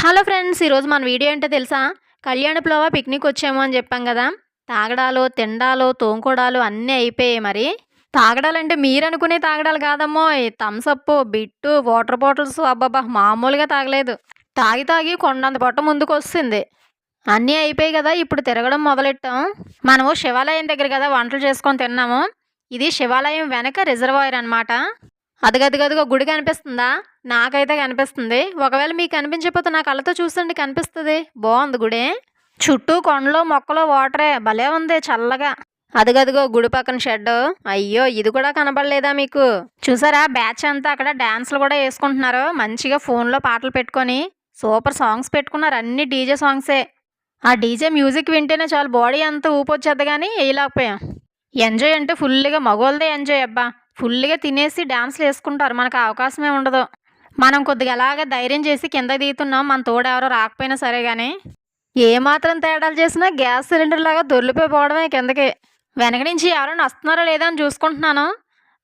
Hello friends, ఈరోజు మన video ఏంటో తెలుసా? కళ్యాణపులోవ పిక్నిక్ వచ్చాము అని చెప్పాం కదా. తాగడాలు, తిండాలు, తోంకోడాలు అన్నీ అయిపోయాయి మరి. తాగడాలంటే మీరనుకునే తాగడాలు కాదమ్మో. థమ్సప్, బిట్టు, వాటర్ బాటిల్స్ అబ్బబ్బా మామూలుగా తాగలేదు. తాగి తాగి కొండంత పొట్ట ముందుకు వస్తుంది. అన్నీ అయిపోయాయి కదా, ఇప్పుడు తిరగడం మొదలెట్టాం. మనము శివాలయం దగ్గర కదా వంటలు చేసుకొని తిన్నాము. ఇది శివాలయం వెనక రిజర్వాయర్ అనమాట. అదిగదిగదిగో గుడి కనిపిస్తుందా? నాకైతే కనిపిస్తుంది. ఒకవేళ మీకు కనిపించకపోతే నా కళ్ళతో చూస్తుంటే కనిపిస్తుంది. బాగుంది గుడి. చుట్టూ కొండలు, మొక్కలు, వాటరే భలే ఉంది చల్లగా. అదిగదిగో గుడి పక్కన షెడ్. అయ్యో, ఇది కూడా కనబడలేదా మీకు? చూసారా బ్యాచ్ అంతా అక్కడ డాన్స్లు కూడా వేసుకుంటున్నారు. మంచిగా ఫోన్లో పాటలు పెట్టుకొని సూపర్ సాంగ్స్ పెట్టుకున్నారు. అన్ని డీజే సాంగ్సే. ఆ డీజే మ్యూజిక్ వింటేనే చాలు బాడీ అంతా ఊపొచ్చేద్ది, కానీ వేయలేకపోయాం. ఎంజాయ్ అంటే ఫుల్గా మగోళ్ళదే ఎంజాయ్ అబ్బా. ఫుల్గా తినేసి డాన్స్లు వేసుకుంటారు. మనకు ఆ అవకాశమే ఉండదు. మనం కొద్దిగా అలాగే ధైర్యం చేసి కింద దిగుతున్నాం. మన తోడు ఎవరో రాకపోయినా సరే కానీ ఏమాత్రం తేడాలు చేసినా గ్యాస్ సిలిండర్ లాగా దొర్లిపోయి పోవడమే కిందకి. వెనక నుంచి ఎవరైనా వస్తున్నారో లేదో అని చూసుకుంటున్నాను.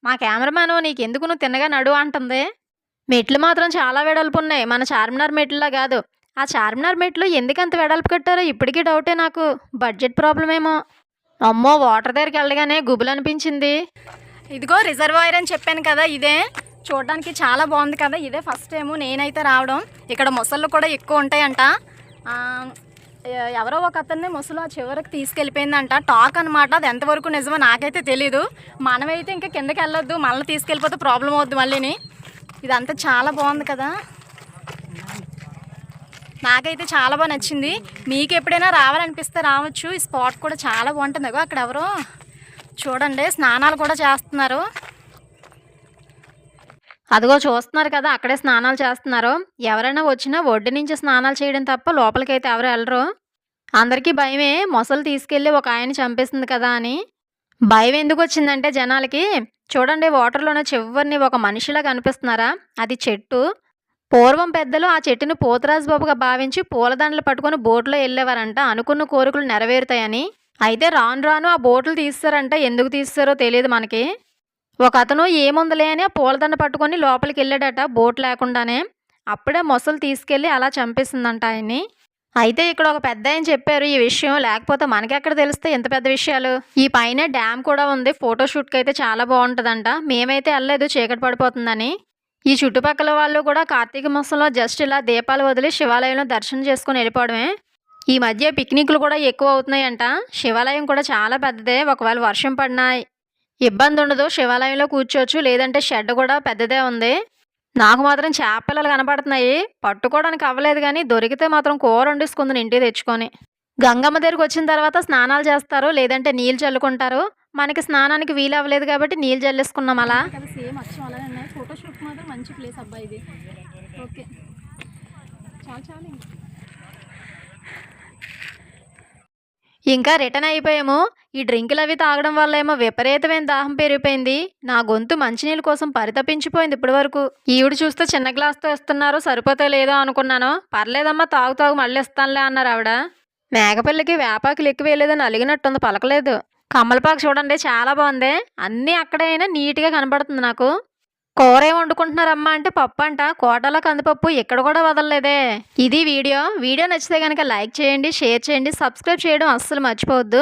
మా కెమెరామ్యాన్ నీకెందుకు, నువ్వు తిన్నగా నడు అంటుంది. మెట్లు మాత్రం చాలా వెడల్పు ఉన్నాయి. మన చార్మినార్ మెట్లులా కాదు. ఆ చార్మినార్ మెట్లు ఎందుకంత వెడల్పు కట్టారో ఇప్పటికీ డౌటే నాకు. బడ్జెట్ ప్రాబ్లం ఏమో. అమ్మో, వాటర్ దగ్గరికి వెళ్ళగానే గుబులు అనిపించింది. ఇదిగో రిజర్వాయర్ అని చెప్పాను కదా, ఇదే. చూడడానికి చాలా బాగుంది కదా. ఇదే ఫస్ట్ టైం నేనైతే రావడం. ఇక్కడ మొసళ్ళు కూడా ఎక్కువ ఉంటాయంట. ఎవరో ఒక అతన్ని మొసలు ఆ చివరికి తీసుకెళ్ళిపోయిందంట. టాక్ అనమాట. అది ఎంతవరకు నిజమో నాకైతే తెలీదు. మనమైతే ఇంకా కిందకి వెళ్ళొద్దు, మళ్ళీ తీసుకెళ్ళిపోతే ప్రాబ్లం అవుద్ది మళ్ళీని. ఇదంతా చాలా బాగుంది కదా, నాకైతే చాలా బాగా నచ్చింది. మీకు ఎప్పుడైనా రావాలనిపిస్తే రావచ్చు. ఈ స్పాట్ కూడా చాలా బాగుంటుంది. అక్కడ ఎవరో చూడండి స్నానాలు కూడా చేస్తున్నారు. అదిగో చూస్తున్నారు కదా, అక్కడే స్నానాలు చేస్తున్నారు. ఎవరైనా వచ్చినా ఒడ్డు నుంచి స్నానాలు చేయడం తప్ప లోపలికైతే ఎవరు వెళ్ళరు. అందరికీ భయమే, మొసలు తీసుకెళ్ళి ఒక ఆయన చంపేస్తుంది కదా అని. భయం ఎందుకు వచ్చిందంటే జనాలకి, చూడండి వాటర్లోనే చివరిని ఒక మనిషిలా కనిపిస్తున్నారా, అది చెట్టు. పూర్వం పెద్దలు ఆ చెట్టుని పోతరాజు బాబుగా భావించి పూలదండలు పట్టుకొని బోట్లో వెళ్ళేవారంట, అనుకున్న కోరికలు నెరవేరుతాయని. అయితే రాను రాను ఆ బోట్లు తీస్తారంట. ఎందుకు తీస్తారో తెలియదు మనకి. ఒక అతను ఏముందలే అని ఆ పూలదండ పట్టుకొని లోపలికి వెళ్ళాడట బోట్ లేకుండానే. అప్పుడే మొసలు తీసుకెళ్ళి అలా చంపేసిందంట ఆయన్ని. అయితే ఇక్కడ ఒక పెద్ద ఆయన చెప్పారు ఈ విషయం, లేకపోతే మనకెక్కడ తెలిస్తే ఎంత పెద్ద విషయాలు. ఈ పైన డ్యామ్ కూడా ఉంది. ఫోటోషూట్కి అయితే చాలా బాగుంటుందంట. మేమైతే వెళ్ళలేదు, చీకటి పడిపోతుందని. ఈ చుట్టుపక్కల వాళ్ళు కూడా కార్తీక మాసంలో జస్ట్ ఇలా దీపాలు వదిలి శివాలయంలో దర్శనం చేసుకుని వెళ్ళిపోవడమే. ఈ మధ్య పిక్నిక్లు కూడా ఎక్కువ అవుతున్నాయంట. శివాలయం కూడా చాలా పెద్దదే. ఒకవేళ వర్షం పడినా ఇబ్బంది ఉండదు, శివాలయంలో కూర్చోవచ్చు. లేదంటే షెడ్ కూడా పెద్దదే ఉంది. నాకు మాత్రం చేపలు కనపడుతున్నాయి. పట్టుకోవడానికి అవ్వలేదు, కానీ దొరికితే మాత్రం కూర వండేసుకుంది ఇంటికి తెచ్చుకొని. గంగమ్మ దగ్గరికి వచ్చిన తర్వాత స్నానాలు చేస్తారు, లేదంటే నీళ్ళు చల్లుకుంటారు. మనకి స్నానానికి వీలు అవ్వలేదు కాబట్టి నీళ్ళు చల్లేసుకున్నాం. అలా సేమ్ అచ్చం అలానే ఉన్నాయి. ఫోటోషూట్ మాత్రం మంచి ప్లేస్ అబ్బా ఇది. ఓకే, చాలా చాలా ఇంకా రిటర్న్ అయిపోయాము. ఈ డ్రింకులు అవి తాగడం వల్ల ఏమో విపరీతమైన దాహం పెరిగిపోయింది. నా గొంతు మంచినీళ్ళ కోసం పరితపించిపోయింది ఇప్పటి వరకు. ఈవిడ చూస్తే చిన్న గ్లాస్తో ఇస్తున్నారు, సరిపోతే లేదో అనుకున్నాను. పర్లేదమ్మా, తాగు తాగు మళ్ళీ ఇస్తానులే అన్నారు ఆవిడ. మేకపిల్లకి వేపాకులు ఎక్కువ వేయలేదని అలిగినట్టుంది, పలకలేదు. కమ్మలపాకు చూడండి చాలా బాగుంది. అన్నీ అక్కడే అయినా నీట్గా కనబడుతుంది నాకు. కూర ఏం వండుకుంటున్నారమ్మా అంటే పప్పు అంట. కోటలో కందిపప్పు ఇక్కడ కూడా వదలలేదే. ఇది వీడియో నచ్చితే కనుక లైక్ చేయండి, షేర్ చేయండి, సబ్స్క్రైబ్ చేయడం అస్సలు మర్చిపోవద్దు.